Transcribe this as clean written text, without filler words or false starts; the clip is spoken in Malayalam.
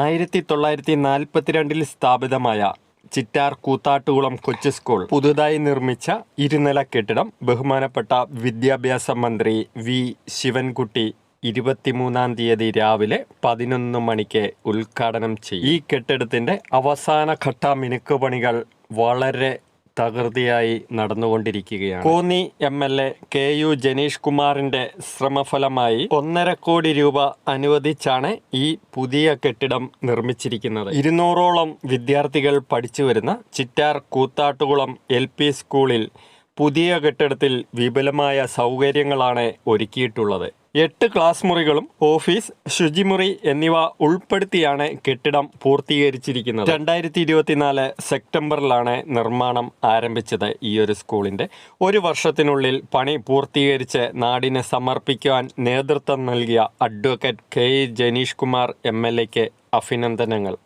1942 സ്ഥാപിതമായ ചിറ്റാർ കൂത്താട്ടുകുളം കൊച്ചു സ്കൂൾ പുതുതായി നിർമ്മിച്ച ഇരുനില കെട്ടിടം ബഹുമാനപ്പെട്ട വിദ്യാഭ്യാസ മന്ത്രി വി ശിവൻകുട്ടി 23-ാം തീയതി രാവിലെ 11 മണിക്ക് ഉദ്ഘാടനം ചെയ്യും. ഈ കെട്ടിടത്തിന്റെ അവസാനഘട്ട മിനുക്കുപണികൾ വളരെ തകൃതിയായി നടന്നുകൊണ്ടിരിക്കുകയാണ്. കോന്നി MLA KU ജനീഷ് കുമാറിന്റെ ശ്രമഫലമായി 1.5 കോടി രൂപ അനുവദിച്ചാണ് ഈ പുതിയ കെട്ടിടം നിർമ്മിച്ചിരിക്കുന്നത്. 200ഓളം വിദ്യാർത്ഥികൾ പഠിച്ചു വരുന്ന ചിറ്റാർ കൂത്താട്ടുകുളം LP സ്കൂളിൽ പുതിയ കെട്ടിടത്തിൽ വിപുലമായ സൗകര്യങ്ങളാണ് ഒരുക്കിയിട്ടുള്ളത്. 8 ക്ലാസ് മുറികളും ഓഫീസ്, ശുചിമുറി എന്നിവ ഉൾപ്പെടുത്തിയാണ് കെട്ടിടം പൂർത്തീകരിച്ചിരിക്കുന്നത്. 2024 സെപ്റ്റംബറിലാണ് നിർമ്മാണം ആരംഭിച്ചത്. ഈ ഒരു സ്കൂളിന്റെ 1 വർഷത്തിനുള്ളിൽ പണി പൂർത്തീകരിച്ച് നാടിന് സമർപ്പിക്കുവാൻ നേതൃത്വം നൽകിയ അഡ്വക്കേറ്റ് KE ജനീഷ് കുമാർ MLAക്ക് അഭിനന്ദനങ്ങൾ.